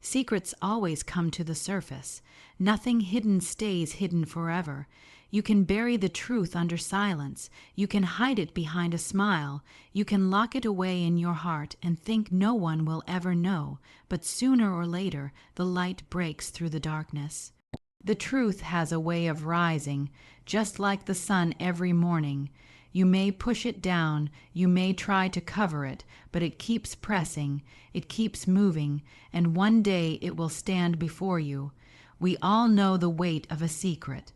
Secrets always come to the surface. Nothing hidden stays hidden forever. You can bury the truth under silence. You can hide it behind a smile. You can lock it away in your heart and think no one will ever know. But sooner or later, the light breaks through the darkness. The truth has a way of rising, just like the sun every morning. You may push it down, you may try to cover it, but it keeps pressing, it keeps moving, and one day it will stand before you. We all know the weight of a secret.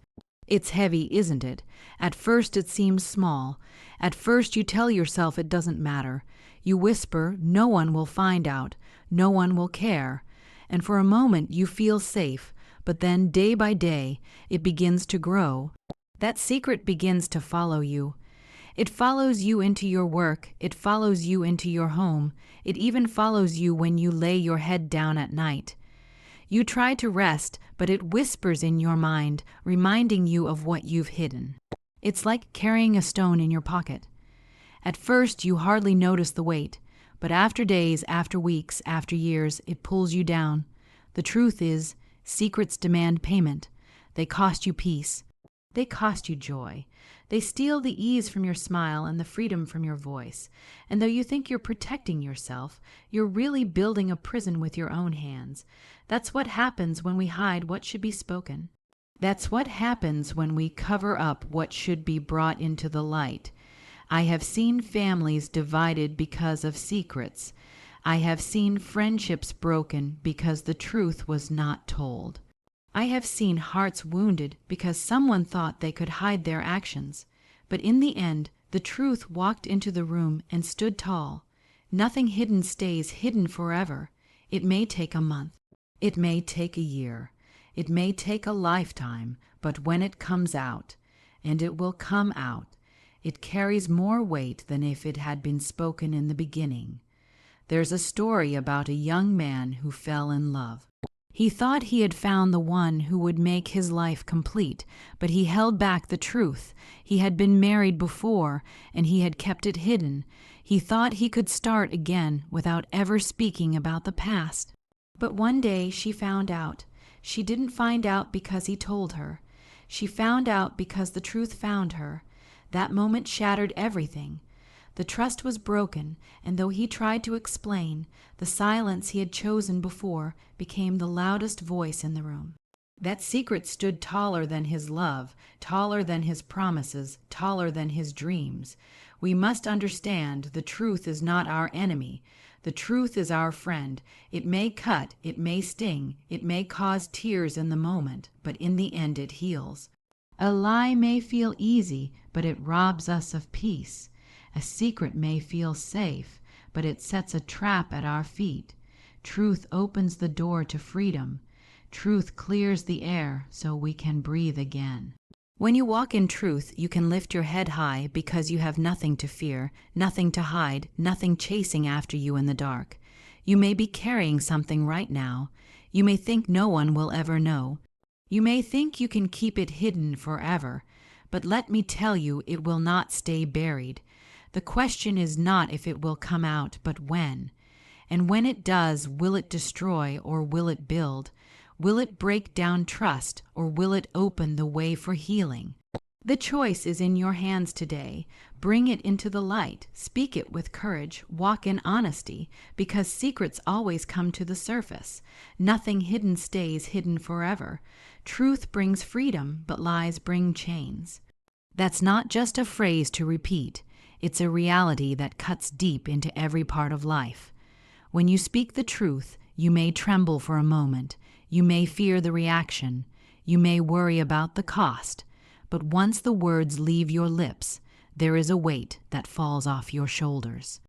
It's heavy, isn't it? At first it seems small. At first you tell yourself it doesn't matter. You whisper, no one will find out, no one will care. And for a moment you feel safe, but then day by day it begins to grow. That secret begins to follow you. It follows you into your work, it follows you into your home, it even follows you when you lay your head down at night. You try to rest, but it whispers in your mind, reminding you of what you've hidden. It's like carrying a stone in your pocket. At first you hardly notice the weight, but after days, after weeks, after years, it pulls you down. The truth is, secrets demand payment. They cost you peace. They cost you joy. They steal the ease from your smile and the freedom from your voice. And though you think you're protecting yourself, you're really building a prison with your own hands. That's what happens when we hide what should be spoken. That's what happens when we cover up what should be brought into the light. I have seen families divided because of secrets. I have seen friendships broken because the truth was not told. I have seen hearts wounded because someone thought they could hide their actions. But in the end, the truth walked into the room and stood tall. Nothing hidden stays hidden forever. It may take a month. It may take a year. It may take a lifetime, but when it comes out, and it will come out, it carries more weight than if it had been spoken in the beginning. There's a story about a young man who fell in love. He thought he had found the one who would make his life complete, but he held back the truth. He had been married before, and he had kept it hidden. He thought he could start again without ever speaking about the past. But one day she found out. She didn't find out because he told her. She found out because the truth found her. That moment shattered everything. The trust was broken, and though he tried to explain, the silence he had chosen before became the loudest voice in the room. That secret stood taller than his love, taller than his promises, taller than his dreams. We must understand the truth is not our enemy. The truth is our friend. It may cut, it may sting, it may cause tears in the moment, but in the end it heals. A lie may feel easy, but it robs us of peace. A secret may feel safe, but it sets a trap at our feet. Truth opens the door to freedom. Truth clears the air so we can breathe again. When you walk in truth, you can lift your head high because you have nothing to fear, nothing to hide, nothing chasing after you in the dark. You may be carrying something right now. You may think no one will ever know. You may think you can keep it hidden forever, but let me tell you, it will not stay buried. The question is not if it will come out, but when. And when it does, will it destroy or will it build? Will it break down trust or will it open the way for healing? The choice is in your hands today. Bring it into the light. Speak it with courage. Walk in honesty, because secrets always come to the surface. Nothing hidden stays hidden forever. Truth brings freedom, but lies bring chains. That's not just a phrase to repeat. It's a reality that cuts deep into every part of life. When you speak the truth, you may tremble for a moment. You may fear the reaction. You may worry about the cost. But once the words leave your lips, there is a weight that falls off your shoulders.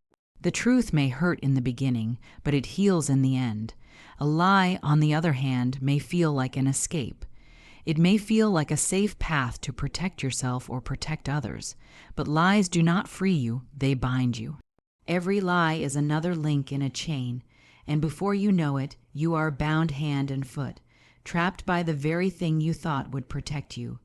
The truth may hurt in the beginning, but it heals in the end. A lie, on the other hand, may feel like an escape. It may feel like a safe path to protect yourself or protect others, but lies do not free you, they bind you. Every lie is another link in a chain, and before you know it, you are bound hand and foot, trapped by the very thing you thought would protect you.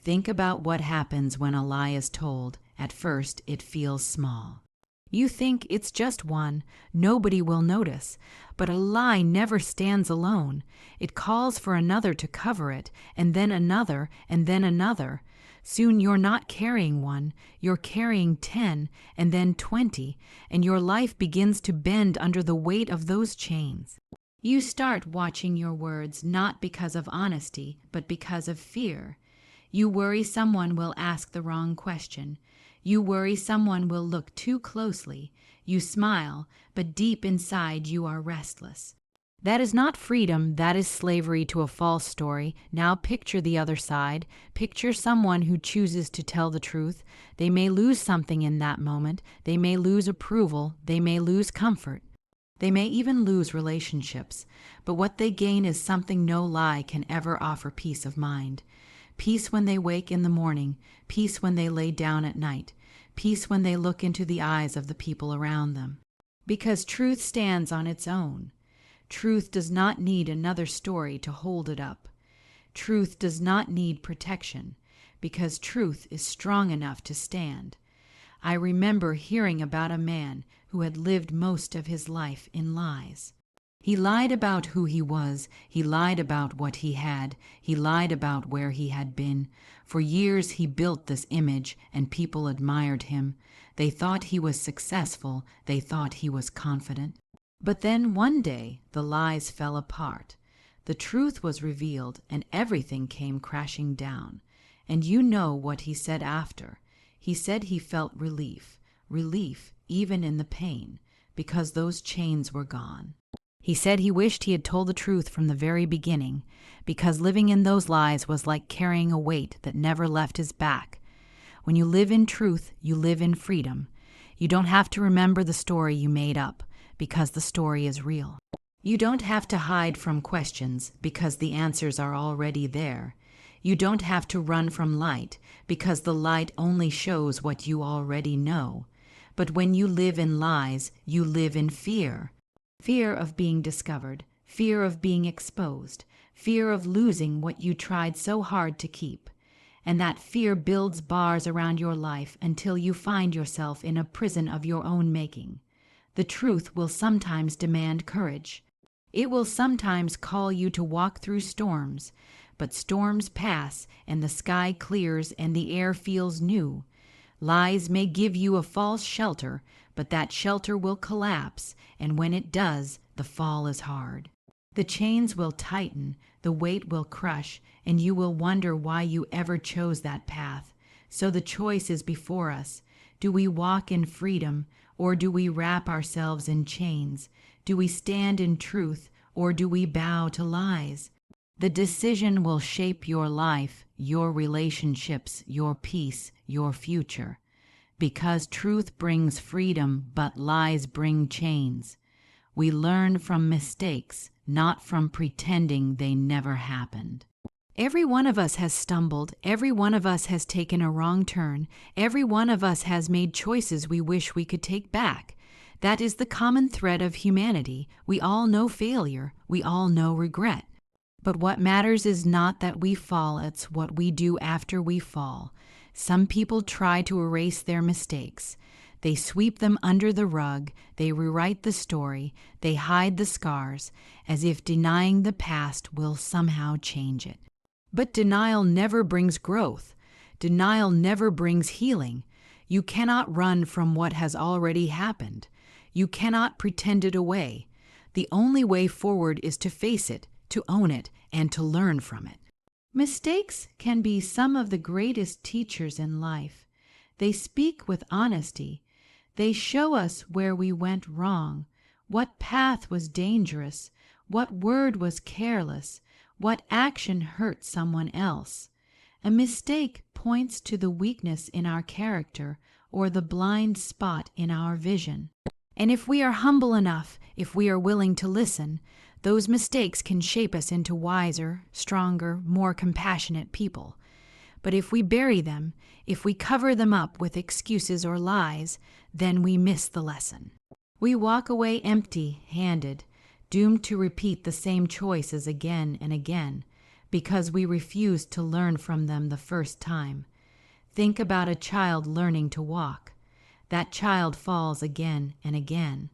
Think about what happens when a lie is told. At first, it feels small. You think it's just one, nobody will notice, but a lie never stands alone. It calls for another to cover it, and then another, and then another. Soon you're not carrying one, you're carrying 10, and then 20, and your life begins to bend under the weight of those chains. You start watching your words not because of honesty, but because of fear. You worry someone will ask the wrong question. You worry someone will look too closely. You smile, but deep inside you are restless. That is not freedom, that is slavery to a false story. Now picture the other side. Picture someone who chooses to tell the truth. They may lose something in that moment. They may lose approval. They may lose comfort. They may even lose relationships. But what they gain is something no lie can ever offer: peace of mind. Peace when they wake in the morning. Peace when they lay down at night. Peace when they look into the eyes of the people around them. Because truth stands on its own. Truth does not need another story to hold it up. Truth does not need protection, because truth is strong enough to stand. I remember hearing about a man who had lived most of his life in lies. He lied about who he was, he lied about what he had, he lied about where he had been. For years he built this image, and people admired him. They thought he was successful, they thought he was confident. But then one day the lies fell apart. The truth was revealed, and everything came crashing down. And you know what he said after. He said he felt relief even in the pain, because those chains were gone. He said he wished he had told the truth from the very beginning, because living in those lies was like carrying a weight that never left his back. When you live in truth, you live in freedom. You don't have to remember the story you made up, because the story is real. You don't have to hide from questions, because the answers are already there. You don't have to run from light, because the light only shows what you already know. But when you live in lies, you live in fear. Fear of being discovered, fear of being exposed, fear of losing what you tried so hard to keep. And that fear builds bars around your life until you find yourself in a prison of your own making. The truth will sometimes demand courage. It will sometimes call you to walk through storms, but storms pass and the sky clears and the air feels new. Lies may give you a false shelter, but that shelter will collapse, and when it does, the fall is hard. The chains will tighten, the weight will crush, and you will wonder why you ever chose that path. So the choice is before us. Do we walk in freedom, or do we wrap ourselves in chains? Do we stand in truth, or do we bow to lies? The decision will shape your life, your relationships, your peace, your future. Because truth brings freedom, but lies bring chains. We learn from mistakes, not from pretending they never happened. Every one of us has stumbled. Every one of us has taken a wrong turn. Every one of us has made choices we wish we could take back. That is the common thread of humanity. We all know failure. We all know regret. But what matters is not that we fall, it's what we do after we fall. Some people try to erase their mistakes. They sweep them under the rug, they rewrite the story, they hide the scars, as if denying the past will somehow change it. But denial never brings growth. Denial never brings healing. You cannot run from what has already happened. You cannot pretend it away. The only way forward is to face it, to own it, and to learn from it. Mistakes can be some of the greatest teachers in life. They speak with honesty. They show us where we went wrong, what path was dangerous, what word was careless, what action hurt someone else. A mistake points to the weakness in our character or the blind spot in our vision. And if we are humble enough, if we are willing to listen, those mistakes can shape us into wiser, stronger, more compassionate people. But if we bury them, if we cover them up with excuses or lies, then we miss the lesson. We walk away empty-handed, doomed to repeat the same choices again and again, because we refused to learn from them the first time. Think about a child learning to walk. That child falls again and again.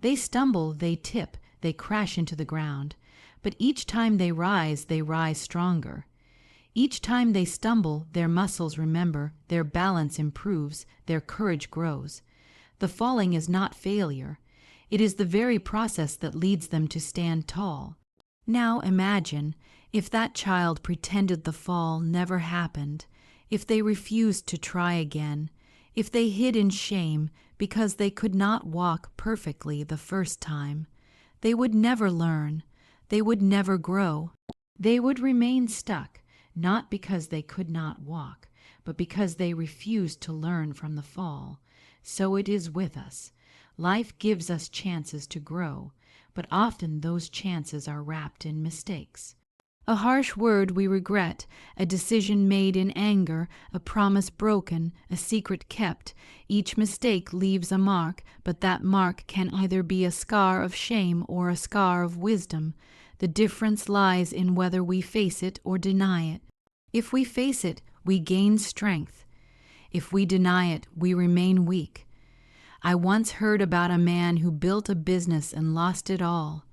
They stumble, they tip, they crash into the ground. But each time they rise stronger. Each time they stumble, their muscles remember, their balance improves, their courage grows. The falling is not failure. It is the very process that leads them to stand tall. Now imagine if that child pretended the fall never happened, if they refused to try again, if they hid in shame because they could not walk perfectly the first time. They would never learn. They would never grow. They would remain stuck, not because they could not walk, but because they refused to learn from the fall. So it is with us. Life gives us chances to grow, but often those chances are wrapped in mistakes. A harsh word we regret, a decision made in anger, a promise broken, a secret kept. Each mistake leaves a mark, but that mark can either be a scar of shame or a scar of wisdom. The difference lies in whether we face it or deny it. If we face it, we gain strength. If we deny it, we remain weak. I once heard about a man who built a business and lost it all.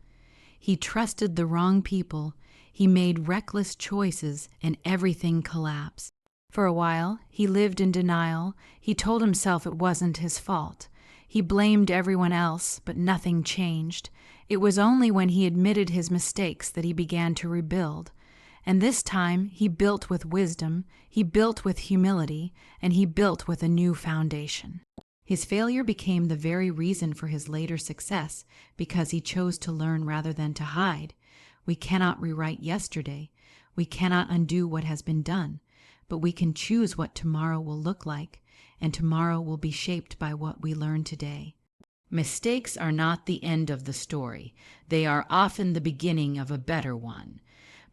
He trusted the wrong people. He made reckless choices and everything collapsed. For a while, he lived in denial. He told himself it wasn't his fault. He blamed everyone else, but nothing changed. It was only when he admitted his mistakes that he began to rebuild. And this time, he built with wisdom, he built with humility, and he built with a new foundation. His failure became the very reason for his later success, because he chose to learn rather than to hide. We cannot rewrite yesterday. We cannot undo what has been done, but we can choose what tomorrow will look like, and tomorrow will be shaped by what we learn today. Mistakes are not the end of the story. They are often the beginning of a better one,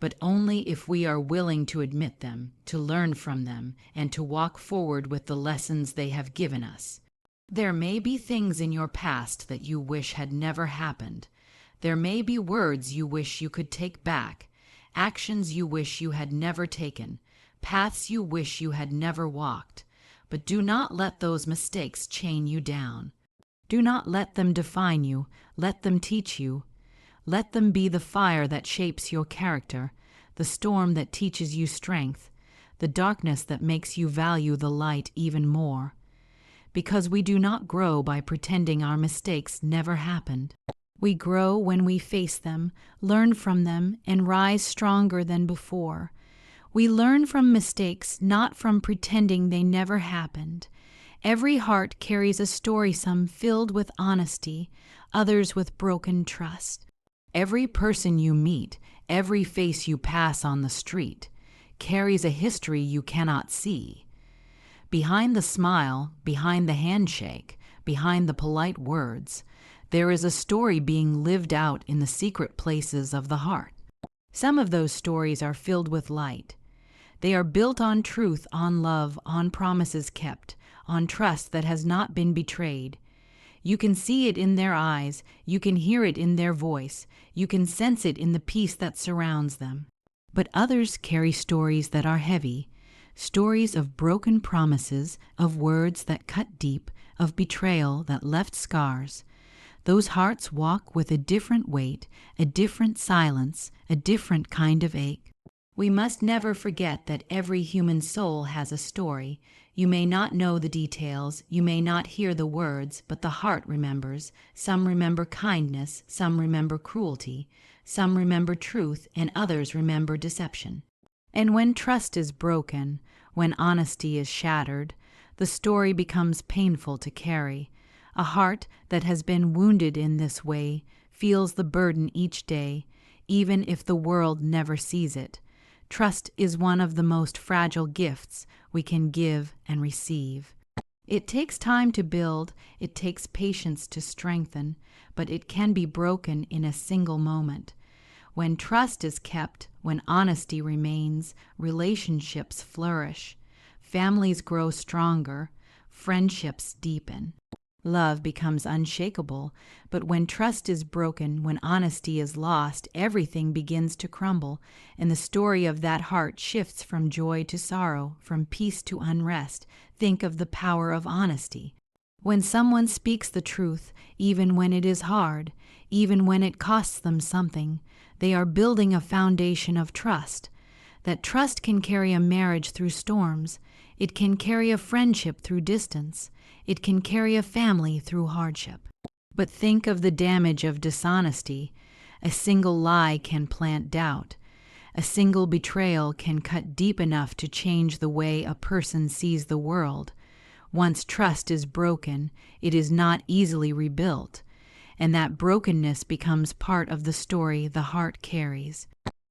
but only if we are willing to admit them, to learn from them, and to walk forward with the lessons they have given us. There may be things in your past that you wish had never happened. There may be words you wish you could take back, actions you wish you had never taken, paths you wish you had never walked. But do not let those mistakes chain you down. Do not let them define you. Let them teach you. Let them be the fire that shapes your character, the storm that teaches you strength, the darkness that makes you value the light even more. Because we do not grow by pretending our mistakes never happened. We grow when we face them, learn from them, and rise stronger than before. We learn from mistakes, not from pretending they never happened. Every heart carries a story, some filled with honesty, others with broken trust. Every person you meet, every face you pass on the street, carries a history you cannot see. Behind the smile, behind the handshake, behind the polite words, there is a story being lived out in the secret places of the heart. Some of those stories are filled with light. They are built on truth, on love, on promises kept, on trust that has not been betrayed. You can see it in their eyes, you can hear it in their voice, you can sense it in the peace that surrounds them. But others carry stories that are heavy, stories of broken promises, of words that cut deep, of betrayal that left scars. Those hearts walk with a different weight, a different silence, a different kind of ache. We must never forget that every human soul has a story. You may not know the details, you may not hear the words, but the heart remembers. Some remember kindness, some remember cruelty, some remember truth, and others remember deception. And when trust is broken, when honesty is shattered, the story becomes painful to carry. A heart that has been wounded in this way feels the burden each day, even if the world never sees it. Trust is one of the most fragile gifts we can give and receive. It takes time to build, it takes patience to strengthen, but it can be broken in a single moment. When trust is kept, when honesty remains, relationships flourish, families grow stronger, friendships deepen. Love becomes unshakable, but when trust is broken, when honesty is lost, everything begins to crumble, and the story of that heart shifts from joy to sorrow, from peace to unrest. Think of the power of honesty. When someone speaks the truth, even when it is hard, even when it costs them something, they are building a foundation of trust. That trust can carry a marriage through storms. It can carry a friendship through distance. It can carry a family through hardship. But think of the damage of dishonesty. A single lie can plant doubt. A single betrayal can cut deep enough to change the way a person sees the world. Once trust is broken, it is not easily rebuilt, and that brokenness becomes part of the story the heart carries.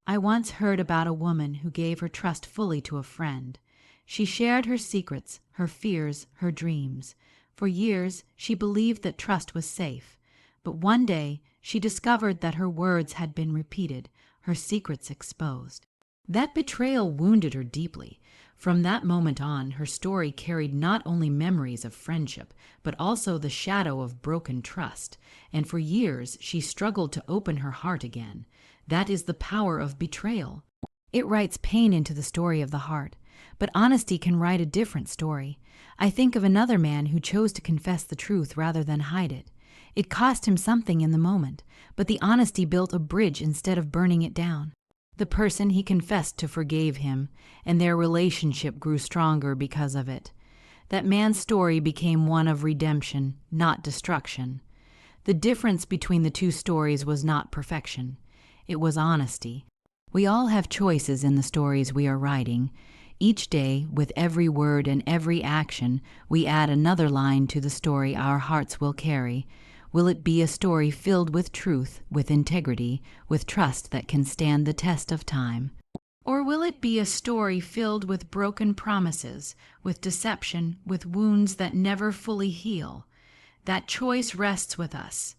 I once heard about a woman who gave her trust fully to a friend. She shared her secrets, her fears, her dreams. For years, she believed that trust was safe. But one day, she discovered that her words had been repeated, her secrets exposed. That betrayal wounded her deeply. From that moment on, her story carried not only memories of friendship, but also the shadow of broken trust. And for years, she struggled to open her heart again. That is the power of betrayal. It writes pain into the story of the heart. But honesty can write a different story. I think of another man who chose to confess the truth rather than hide it. It cost him something in the moment, but the honesty built a bridge instead of burning it down. The person he confessed to forgave him, and their relationship grew stronger because of it. That man's story became one of redemption, not destruction. The difference between the two stories was not perfection. It was honesty. We all have choices in the stories we are writing. Each day, with every word and every action, we add another line to the story our hearts will carry. Will it be a story filled with truth, with integrity, with trust that can stand the test of time? Or will it be a story filled with broken promises, with deception, with wounds that never fully heal? That choice rests with us.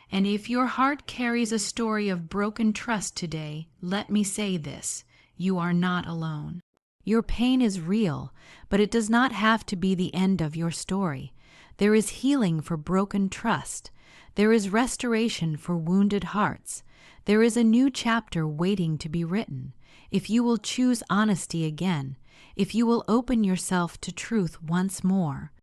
And if your heart carries a story of broken trust today, let me say this: you are not alone. Your pain is real, but it does not have to be the end of your story. There is healing for broken trust. There is restoration for wounded hearts. There is a new chapter waiting to be written. If you will choose honesty again, if you will open yourself to truth once more.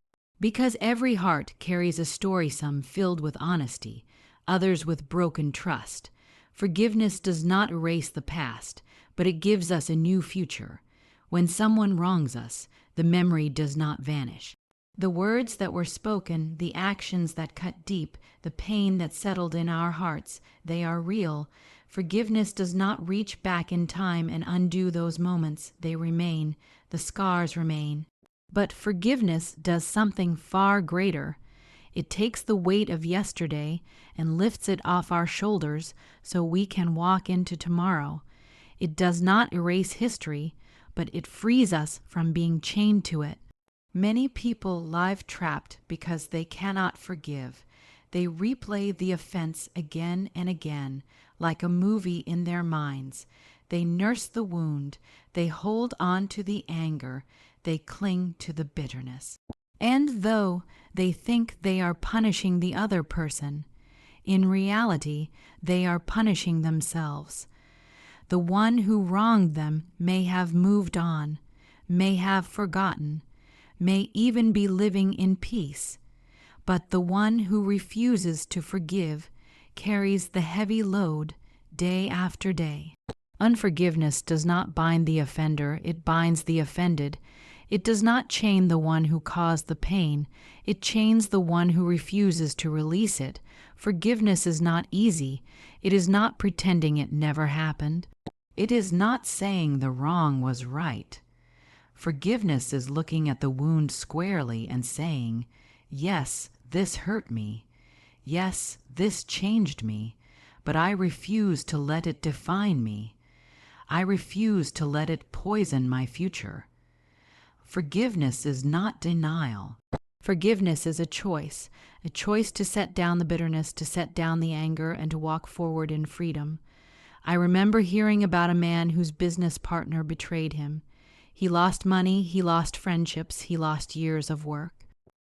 Because every heart carries a story, some filled with honesty, others with broken trust. Forgiveness does not erase the past, but it gives us a new future. When someone wrongs us, the memory does not vanish. The words that were spoken, the actions that cut deep, the pain that settled in our hearts, they are real. Forgiveness does not reach back in time and undo those moments. They remain. The scars remain. But forgiveness does something far greater. It takes the weight of yesterday and lifts it off our shoulders so we can walk into tomorrow. It does not erase history, but it frees us from being chained to it. Many people lie trapped because they cannot forgive. They replay the offense again and again, like a movie in their minds. They nurse the wound. They hold on to the anger. They cling to the bitterness. And though they think they are punishing the other person, in reality, they are punishing themselves. The one who wronged them may have moved on, may have forgotten, may even be living in peace. But the one who refuses to forgive carries the heavy load day after day. Unforgiveness does not bind the offender, it binds the offended. It does not chain the one who caused the pain, it chains the one who refuses to release it. Forgiveness is not easy. It is not pretending it never happened. It is not saying the wrong was right. Forgiveness is looking at the wound squarely and saying, yes, this hurt me. Yes, this changed me, but I refuse to let it define me. I refuse to let it poison my future. Forgiveness is not denial. Forgiveness is a choice to set down the bitterness, to set down the anger, and to walk forward in freedom. I remember hearing about a man whose business partner betrayed him. He lost money, he lost friendships, he lost years of work.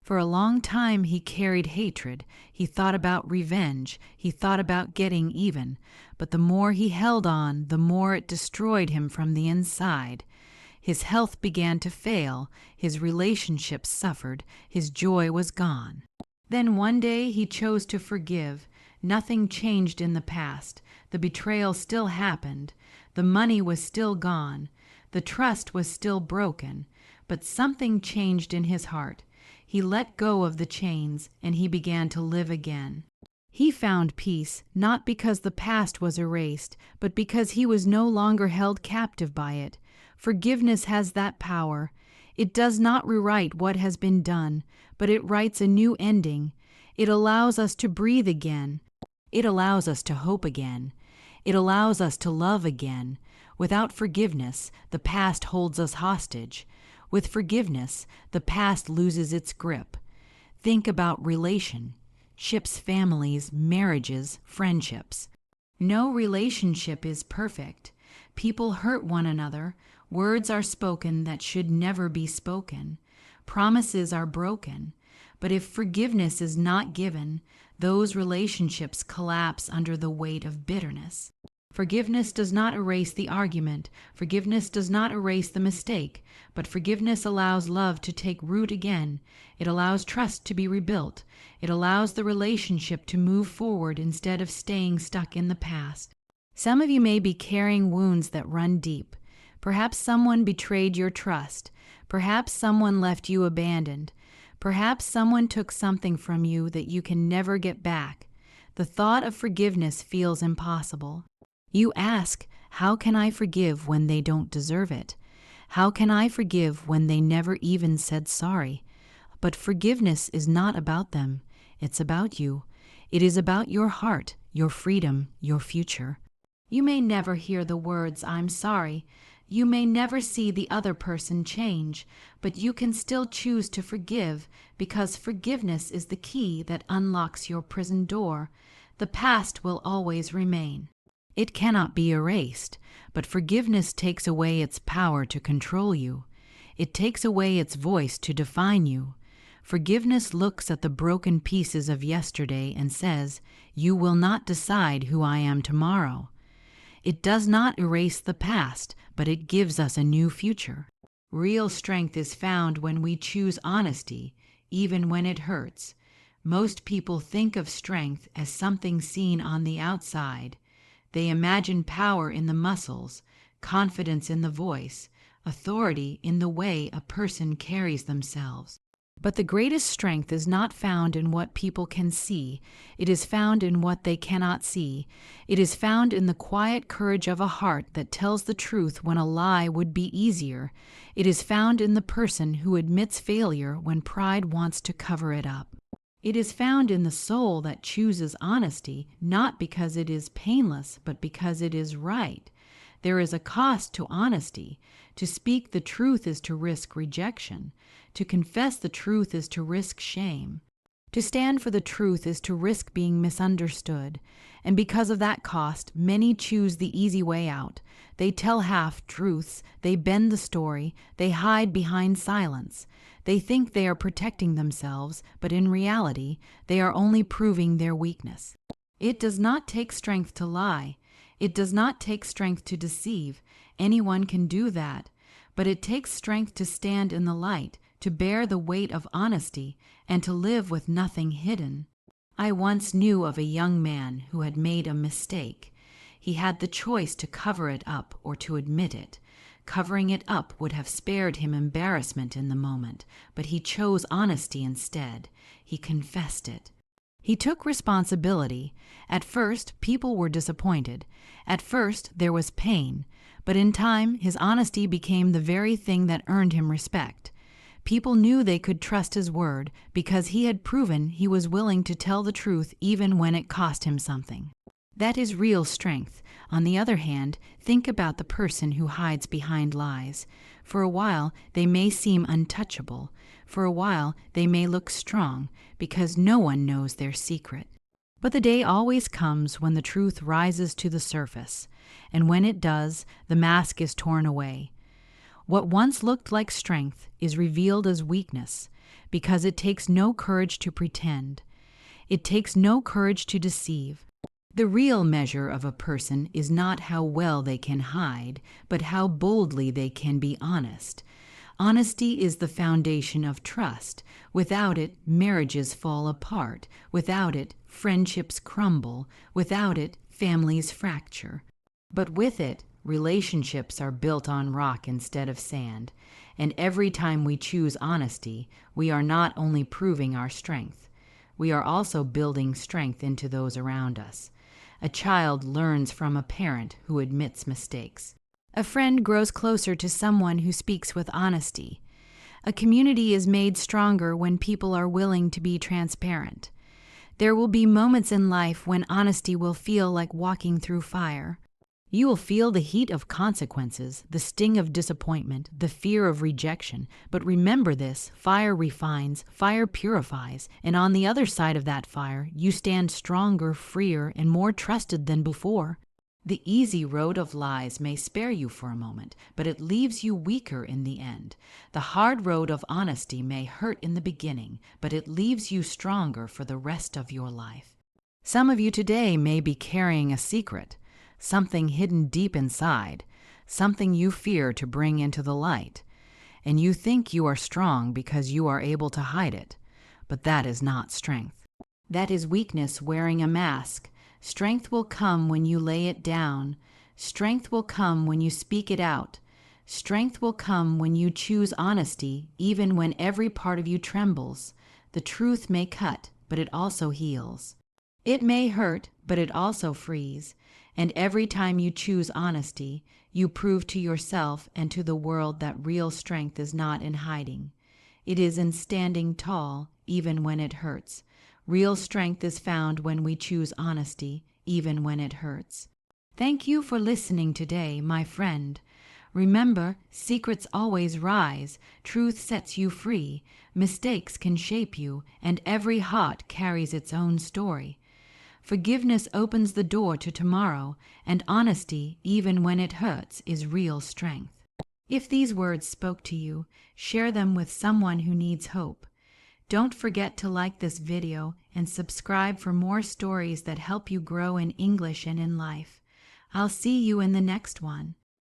For a long time he carried hatred. He thought about revenge. He thought about getting even. But the more he held on, the more it destroyed him from the inside. His health began to fail, his relationships suffered, his joy was gone. Then one day he chose to forgive. Nothing changed in the past. The betrayal still happened. The money was still gone. The trust was still broken. But something changed in his heart. He let go of the chains, and he began to live again. He found peace, not because the past was erased, but because he was no longer held captive by it. Forgiveness has that power. It does not rewrite what has been done, but it writes a new ending. It allows us to breathe again. It allows us to hope again. It allows us to love again. Without forgiveness, the past holds us hostage. With forgiveness, the past loses its grip. Think about relationships, families, marriages, friendships. No relationship is perfect. People hurt one another. Words are spoken that should never be spoken. Promises are broken. But if forgiveness is not given, those relationships collapse under the weight of bitterness. Forgiveness does not erase the argument. Forgiveness does not erase the mistake. But forgiveness allows love to take root again. It allows trust to be rebuilt. It allows the relationship to move forward instead of staying stuck in the past. Some of you may be carrying wounds that run deep. Perhaps someone betrayed your trust. Perhaps someone left you abandoned. Perhaps someone took something from you that you can never get back. The thought of forgiveness feels impossible. You ask, how can I forgive when they don't deserve it? How can I forgive when they never even said sorry? But forgiveness is not about them. It's about you. It is about your heart, your freedom, your future. You may never hear the words, "I'm sorry." You may never see the other person change, but you can still choose to forgive, because forgiveness is the key that unlocks your prison door. The past will always remain. It cannot be erased, but forgiveness takes away its power to control you. It takes away its voice to define you. Forgiveness looks at the broken pieces of yesterday and says, "You will not decide who I am tomorrow." It does not erase the past, but it gives us a new future. Real strength is found when we choose honesty, even when it hurts. Most people think of strength as something seen on the outside. They imagine power in the muscles, confidence in the voice, authority in the way a person carries themselves. But the greatest strength is not found in what people can see. It is found in what they cannot see. It is found in the quiet courage of a heart that tells the truth when a lie would be easier. It is found in the person who admits failure when pride wants to cover it up. It is found in the soul that chooses honesty, not because it is painless, but because it is right. There is a cost to honesty. To speak the truth is to risk rejection. To confess the truth is to risk shame. To stand for the truth is to risk being misunderstood. And because of that cost, many choose the easy way out. They tell half-truths, they bend the story, they hide behind silence. They think they are protecting themselves, but in reality, they are only proving their weakness. It does not take strength to lie. It does not take strength to deceive. Anyone can do that. But it takes strength to stand in the light, to bear the weight of honesty, and to live with nothing hidden. I once knew of a young man who had made a mistake. He had the choice to cover it up or to admit it. Covering it up would have spared him embarrassment in the moment, but he chose honesty instead. He confessed it. He took responsibility. At first, people were disappointed. At first, there was pain. But in time, his honesty became the very thing that earned him respect. People knew they could trust his word because he had proven he was willing to tell the truth even when it cost him something. That is real strength. On the other hand, think about the person who hides behind lies. For a while, they may seem untouchable. For a while, they may look strong, because no one knows their secret. But the day always comes when the truth rises to the surface, and when it does, the mask is torn away. What once looked like strength is revealed as weakness, because it takes no courage to pretend. It takes no courage to deceive. The real measure of a person is not how well they can hide, but how boldly they can be honest. Honesty is the foundation of trust. Without it, marriages fall apart. Without it, friendships crumble. Without it, families fracture. But with it, relationships are built on rock instead of sand. And every time we choose honesty, we are not only proving our strength, we are also building strength into those around us. A child learns from a parent who admits mistakes. A friend grows closer to someone who speaks with honesty. A community is made stronger when people are willing to be transparent. There will be moments in life when honesty will feel like walking through fire. You will feel the heat of consequences, the sting of disappointment, the fear of rejection. But remember this: fire refines, fire purifies, and on the other side of that fire, you stand stronger, freer, and more trusted than before. The easy road of lies may spare you for a moment, but it leaves you weaker in the end. The hard road of honesty may hurt in the beginning, but it leaves you stronger for the rest of your life. Some of you today may be carrying a secret, something hidden deep inside, something you fear to bring into the light, and you think you are strong because you are able to hide it, but that is not strength. That is weakness wearing a mask. Strength will come when you lay it down. Strength will come when you speak it out. Strength will come when you choose honesty, even when every part of you trembles. The truth may cut, but it also heals. It may hurt, but it also frees. And every time you choose honesty, you prove to yourself and to the world that real strength is not in hiding. It is in standing tall, even when it hurts. Real strength is found when we choose honesty, even when it hurts. Thank you for listening today, my friend. Remember, secrets always rise, truth sets you free, mistakes can shape you, and every heart carries its own story. Forgiveness opens the door to tomorrow, and honesty, even when it hurts, is real strength. If these words spoke to you, share them with someone who needs hope. Don't forget to like this video and subscribe for more stories that help you grow in English and in life. I'll see you in the next one.